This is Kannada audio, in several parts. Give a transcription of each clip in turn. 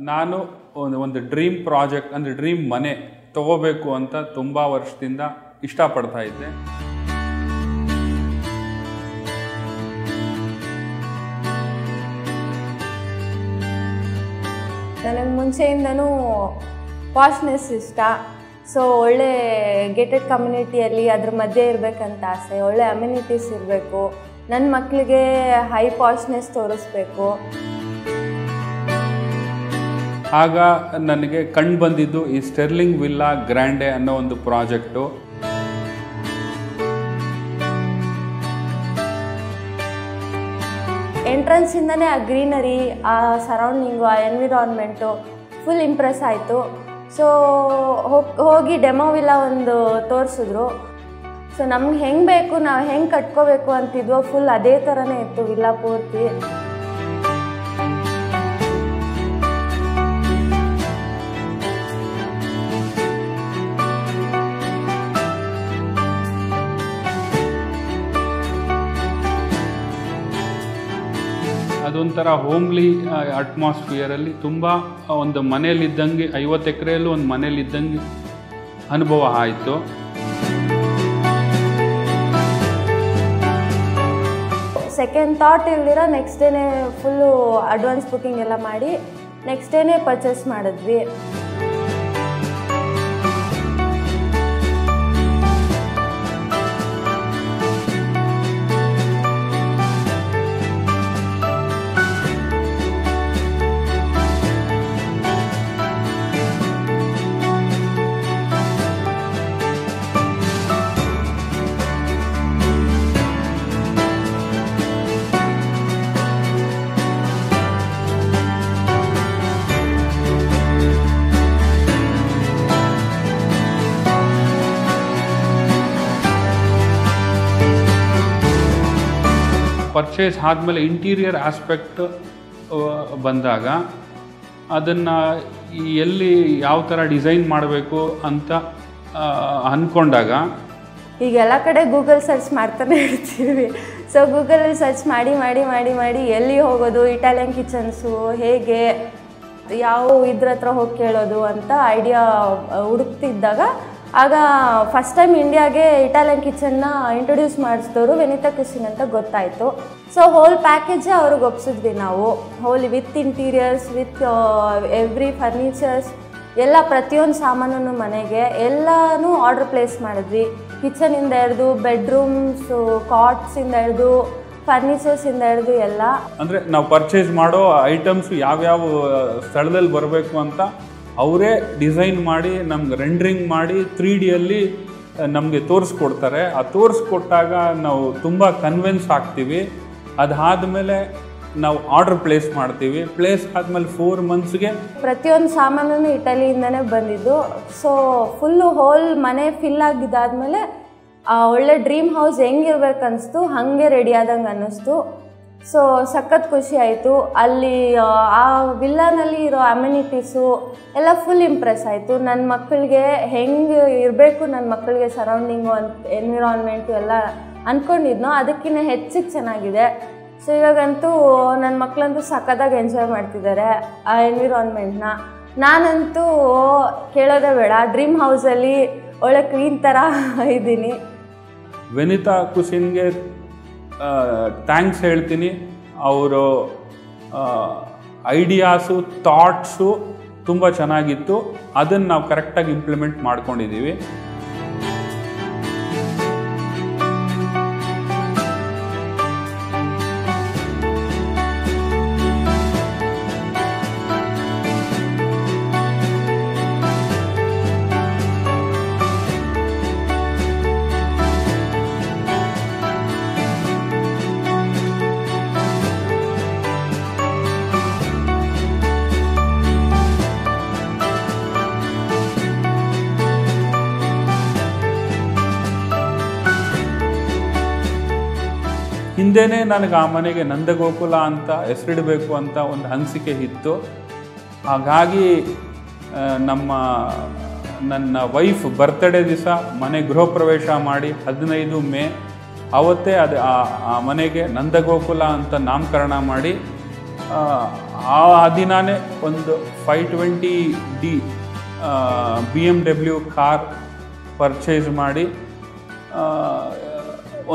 ನಾನು ಒಂದು ಡ್ರೀಮ್ ಪ್ರಾಜೆಕ್ಟ್ ಅಂದರೆ ಡ್ರೀಮ್ ಮನೆ ತಗೋಬೇಕು ಅಂತ ತುಂಬ ವರ್ಷದಿಂದ ಇಷ್ಟಪಡ್ತಾ ಇದ್ದೆ. ನನಗೆ ಮುಂಚೆಯಿಂದನೂ ಪಾಶ್ನೆಸ್ ಇಷ್ಟ. ಸೊ ಒಳ್ಳೆ ಗೇಟೆಡ್ ಕಮ್ಯುನಿಟಿಯಲ್ಲಿ ಅದ್ರ ಮಧ್ಯೆ ಇರಬೇಕಂತ ಆಸೆ. ಒಳ್ಳೆ ಅಮ್ಯುನಿಟೀಸ್ ಇರಬೇಕು. ನನ್ನ ಮಕ್ಕಳಿಗೆ ಹೈ ಪಾಶ್ನೆಸ್ ತೋರಿಸ್ಬೇಕು. ಆಗ ನನಗೆ ಕಂಡು ಬಂದಿದ್ದು ಈ ಸ್ಟೆರ್ಲಿಂಗ್ ವಿಲ್ಲಾ ಗ್ರ್ಯಾಂಡೆ ಅನ್ನೋ ಒಂದು ಪ್ರಾಜೆಕ್ಟು. ಎಂಟ್ರೆನ್ಸಿಂದನೇ ಆ ಗ್ರೀನರಿ, ಆ ಸರೌಂಡಿಂಗು, ಆ ಎನ್ವಿರಾನ್ಮೆಂಟು ಫುಲ್ ಇಂಪ್ರೆಸ್ ಆಯಿತು. ಸೊ ಹೋಗಿ ಡೆಮೋ ವಿಲ್ಲಾ ಒಂದು ತೋರಿಸಿದ್ರು. ಸೊ ನಮ್ಗೆ ಹೆಂಗೆ ಬೇಕು, ನಾವು ಹೆಂಗೆ ಕಟ್ಕೋಬೇಕು ಅಂತಿದ್ವೋ ಫುಲ್ ಅದೇ ಥರನೇ ಇತ್ತು ವಿಲ್ಲಾ ಪೂರ್ತಿ. ಅದೊಂಥರ ಹೋಮ್ಲಿ ಅಟ್ಮಾಸ್ಫಿಯರಲ್ಲಿ ತುಂಬ ಒಂದು ಮನೆಯಲ್ಲಿದ್ದಂಗೆ 50 ಎಕರೆಯಲ್ಲೂ ಒಂದು ಮನೆಯಲ್ಲಿದ್ದಂಗೆ ಅನುಭವ ಆಯಿತು. ಸೆಕೆಂಡ್ ಥಾಟ್ ಇಲ್ದಿರ ನೆಕ್ಸ್ಟ್ ಡೇನೇ ಫುಲ್ಲು ಅಡ್ವಾನ್ಸ್ ಬುಕ್ಕಿಂಗ್ ಎಲ್ಲ ಮಾಡಿ ನೆಕ್ಸ್ಟ್ ಡೇನೇ ಪರ್ಚೇಸ್ ಮಾಡಿದ್ವಿ. ಪರ್ಚೇಸ್ ಆದಮೇಲೆ ಇಂಟೀರಿಯರ್ ಆಸ್ಪೆಕ್ಟ್ ಬಂದಾಗ ಅದನ್ನು ಎಲ್ಲಿ ಯಾವ ಥರ ಡಿಸೈನ್ ಮಾಡಬೇಕು ಅಂತ ಅಂದ್ಕೊಂಡಾಗ ಈಗೆಲ್ಲ ಕಡೆ ಗೂಗಲ್ ಸರ್ಚ್ ಮಾಡ್ತಾನೆ ಇರ್ತೀವಿ. ಸೊ ಗೂಗಲಲ್ಲಿ ಸರ್ಚ್ ಮಾಡಿ ಮಾಡಿ ಮಾಡಿ ಮಾಡಿ ಎಲ್ಲಿ ಹೋಗೋದು, ಇಟಾಲಿಯನ್ ಕಿಚನ್ಸು ಹೇಗೆ, ಯಾವ ಇದ್ರ ಹತ್ರ ಹೋಗಿ ಕೇಳೋದು ಅಂತ ಐಡಿಯಾ ಹುಡುಕ್ತಿದ್ದಾಗ ಆಗ ಫಸ್ಟ್ ಟೈಮ್ ಇಂಡಿಯಾಗೆ ಇಟಾಲಿಯನ್ ಕಿಚನ್ನ ಇಂಟ್ರೊಡ್ಯೂಸ್ ಮಾಡಿಸಿದವರು ವೆನಿತಾ ಕುಸಿನ್ ಅಂತ ಗೊತ್ತಾಯಿತು. ಸೊ ಹೋಲ್ ಪ್ಯಾಕೇಜೇ ಅವ್ರಿಗೆ ಒಪ್ಸಿದ್ವಿ ನಾವು. Whole with interiors, with every furnitures ಎಲ್ಲ, ಪ್ರತಿಯೊಂದು ಸಾಮಾನು ಮನೆಗೆ ಎಲ್ಲನೂ ಆರ್ಡ್ರ್ ಪ್ಲೇಸ್ ಮಾಡಿದ್ವಿ. ಕಿಚನಿಂದ ಹಿಡಿದು ಬೆಡ್ರೂಮ್ಸು, ಕಾಟ್ಸಿಂದ ಹಿಡಿದು ಫರ್ನಿಚರ್ಸಿಂದ ಹಿಡಿದು ಎಲ್ಲ. ಅಂದರೆ ನಾವು ಪರ್ಚೇಸ್ ಮಾಡೋ ಐಟಮ್ಸು ಯಾವ್ಯಾವ ಸ್ಥಳದಲ್ಲಿ ಬರಬೇಕು ಅಂತ ಅವರೇ ಡಿಸೈನ್ ಮಾಡಿ ನಮ್ಗೆ ರೆಂಡ್ರಿಂಗ್ ಮಾಡಿ 3Dಯಲ್ಲಿ ನಮಗೆ ತೋರಿಸ್ಕೊಡ್ತಾರೆ. ಆ ತೋರಿಸ್ಕೊಟ್ಟಾಗ ನಾವು ತುಂಬ ಕನ್ವಿನ್ಸ್ ಆಗ್ತೀವಿ. ಅದಾದಮೇಲೆ ನಾವು ಆರ್ಡ್ರ್ ಪ್ಲೇಸ್ ಮಾಡ್ತೀವಿ. ಪ್ಲೇಸ್ ಆದಮೇಲೆ 4 ಮಂತ್ಸ್ಗೆ ಪ್ರತಿಯೊಂದು ಸಾಮಾನು ಇಟಲಿಯಿಂದನೇ ಬಂದಿದ್ದು. ಸೊ ಫುಲ್ಲು ಹೋಲ್ ಮನೆ ಫಿಲ್ ಆಗಿದ್ದಾದಮೇಲೆ ಒಳ್ಳೆ ಡ್ರೀಮ್ ಹೌಸ್ ಹೆಂಗಿರ್ಬೇಕು ಅನಿಸ್ತು, ಹಾಗೆ ರೆಡಿ ಆದಂಗೆ ಅನ್ನಿಸ್ತು. ಸೊ ಸಖತ್ ಖುಷಿ ಆಯಿತು. ಅಲ್ಲಿ ಆ ವಿಲ್ಲಾನಲ್ಲಿ ಇರೋ ಅಮ್ಯುನಿಟೀಸು ಎಲ್ಲ ಫುಲ್ ಇಂಪ್ರೆಸ್ ಆಯಿತು. ನನ್ನ ಮಕ್ಕಳಿಗೆ ಹೆಂಗೆ ಇರಬೇಕು, ನನ್ನ ಮಕ್ಕಳಿಗೆ ಸರೌಂಡಿಂಗು ಎನ್ವಿರಾನ್ಮೆಂಟು ಎಲ್ಲ ಅಂದ್ಕೊಂಡಿದ್ನೋ ಅದಕ್ಕಿಂತ ಹೆಚ್ಚಿಗೆ ಚೆನ್ನಾಗಿದೆ. ಸೊ ಇವಾಗಂತೂ ನನ್ನ ಮಕ್ಕಳಂತೂ ಸಖತ್ತಾಗಿ ಎಂಜಾಯ್ ಮಾಡ್ತಿದ್ದಾರೆ ಆ ಎನ್ವಿರಾನ್ಮೆಂಟ್ನ. ನಾನಂತೂ ಕೇಳೋದೇ ಬೇಡ, ಡ್ರೀಮ್ ಹೌಸಲ್ಲಿ ಒಳ್ಳೆ ಕ್ವೀನ್ ಥರ ಇದ್ದೀನಿ. ವೆನಿತಾ ಕುಸಿನ್ಗೆ ಥ್ಯಾಂಕ್ಸ್ ಹೇಳ್ತೀನಿ. ಅವರು ಐಡಿಯಾಸು, ಥಾಟ್ಸು ತುಂಬ ಚೆನ್ನಾಗಿತ್ತು. ಅದನ್ನು ನಾವು ಕರೆಕ್ಟಾಗಿ ಇಂಪ್ಲಿಮೆಂಟ್ ಮಾಡ್ಕೊಂಡಿದ್ದೀವಿ. ಹಿಂದೆನೇ ನನಗೆ ಆ ಮನೆಗೆ ನಂದಗೋಕುಲ ಅಂತ ಹೆಸರಿಡಬೇಕು ಅಂತ ಒಂದು ಅನಿಸಿಕೆ ಇತ್ತು. ಹಾಗಾಗಿ ನನ್ನ ವೈಫ್ ಬರ್ತ್ಡೇ ದಿವಸ ಮನೆ ಗೃಹ ಪ್ರವೇಶ ಮಾಡಿ 15 ಮೇ ಅವತ್ತೇ ಆ ಮನೆಗೆ ನಂದಗೋಕುಲ ಅಂತ ನಾಮಕರಣ ಮಾಡಿ ಆ ದಿನಾನೇ ಒಂದು 520D BMW ಕಾರ್ ಪರ್ಚೇಸ್ ಮಾಡಿ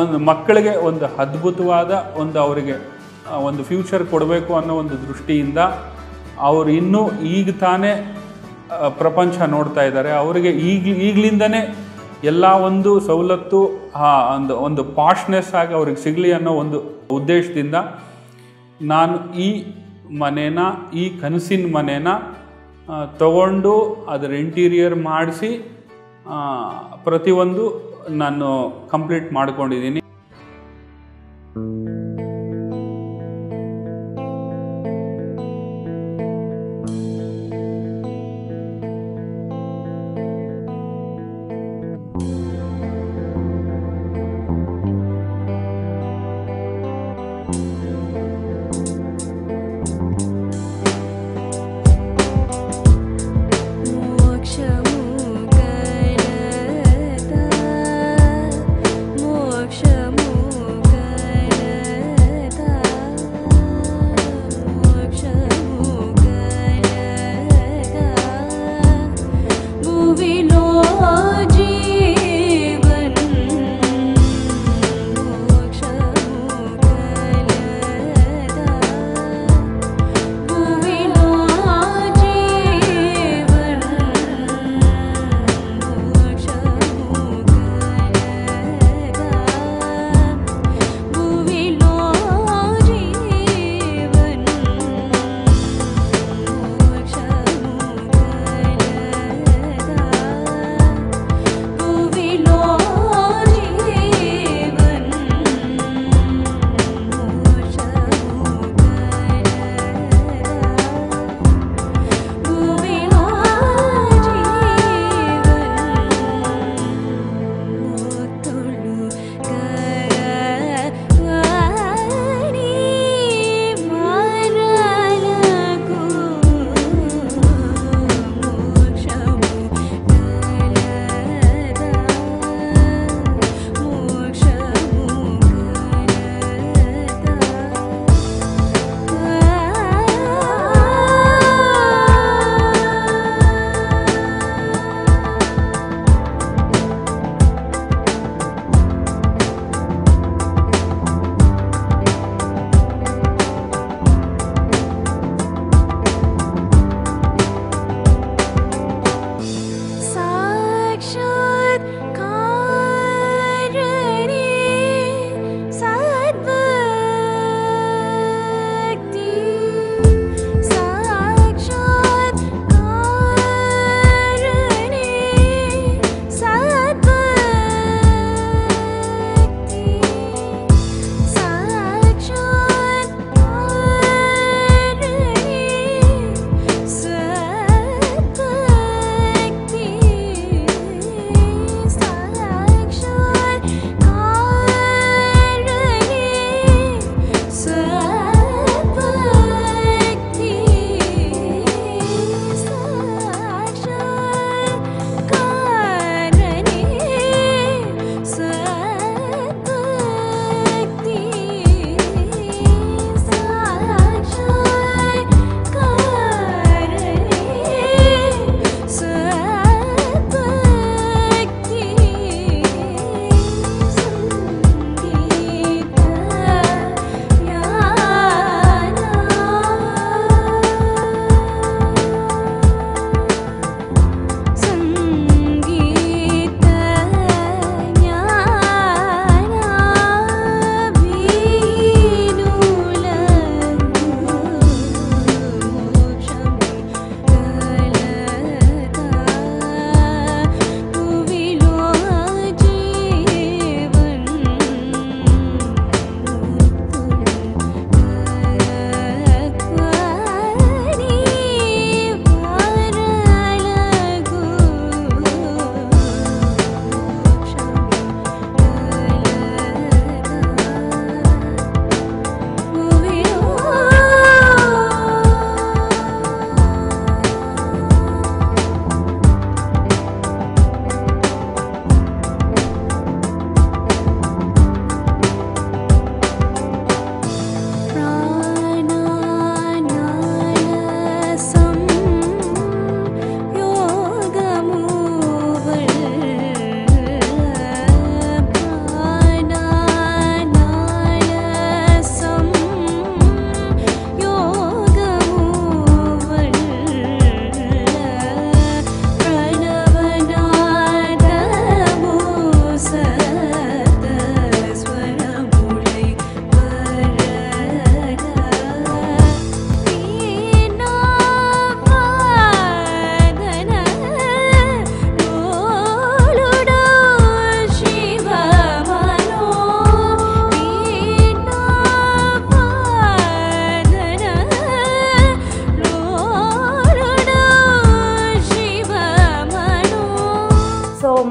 ಒಂದು ಮಕ್ಕಳಿಗೆ ಒಂದು ಅದ್ಭುತವಾದ ಒಂದು ಅವರಿಗೆ ಒಂದು ಫ್ಯೂಚರ್ ಕೊಡಬೇಕು ಅನ್ನೋ ಒಂದು ದೃಷ್ಟಿಯಿಂದ ಅವರು ಇನ್ನೂ ಈಗ ತಾನೇ ಪ್ರಪಂಚ ನೋಡ್ತಾ ಇದ್ದಾರೆ. ಅವರಿಗೆ ಈಗಲಿಂದನೇ ಎಲ್ಲ ಒಂದು ಸವಲತ್ತು ಒಂದು ಪಾಶ್ನೆಸ್ ಆಗಿ ಅವ್ರಿಗೆ ಸಿಗಲಿ ಅನ್ನೋ ಒಂದು ಉದ್ದೇಶದಿಂದ ನಾನು ಈ ಮನೇನ, ಈ ಕನಸಿನ ಮನೇನ ತಗೊಂಡು ಅದರ ಇಂಟೀರಿಯರ್ ಮಾಡಿಸಿ ಪ್ರತಿಯೊಂದು ನಾನು ಕಂಪ್ಲೀಟ್ ಮಾಡ್ಕೊಂಡಿದ್ದೀನಿ. मोक्ष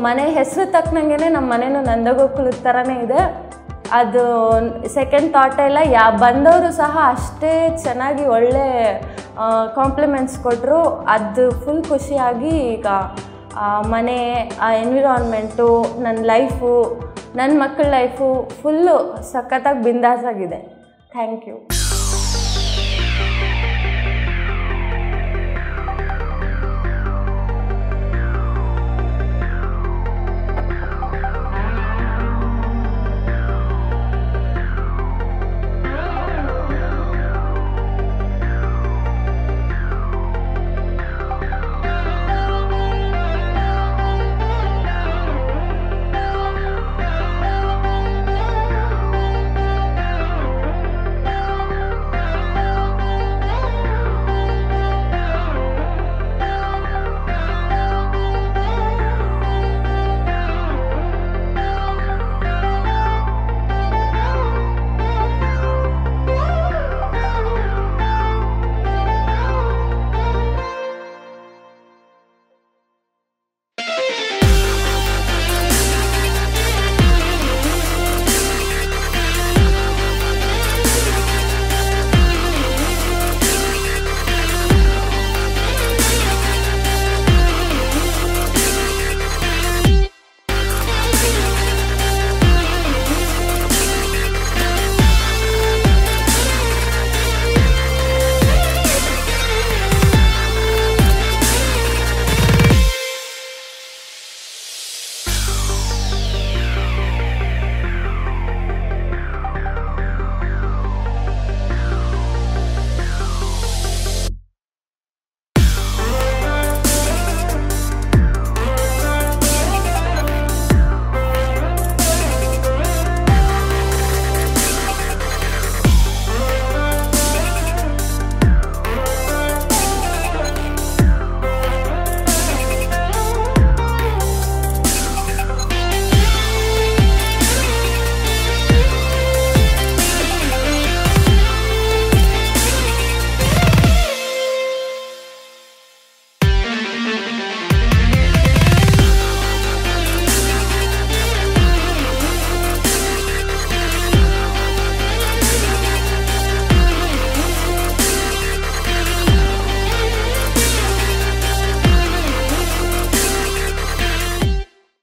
ಮನೆ ಹೆಸರು ತಕ್ಕನಂಗೆ ನಮ್ಮ ಮನೆಯೂ ನಂದಗೋಕುಲದ ಥರನೇ ಇದೆ. ಅದು ಸೆಕೆಂಡ್ ಥಾಟ್ ಎಲ್ಲ ಬಂದವರು ಸಹ ಅಷ್ಟೇ ಚೆನ್ನಾಗಿ ಒಳ್ಳೆ ಕಾಂಪ್ಲಿಮೆಂಟ್ಸ್ ಕೊಟ್ಟರು. ಅದು ಫುಲ್ ಖುಷಿಯಾಗಿ ಈಗ ಮನೆ, ಆ ಎನ್ವಿರಾನ್ಮೆಂಟು, ನನ್ನ ಲೈಫು, ನನ್ನ ಮಕ್ಕಳ ಲೈಫು ಫುಲ್ಲು ಸಖತ್ತಾಗಿ ಬಿಂದಾಸಾಗಿದೆ. Thank you.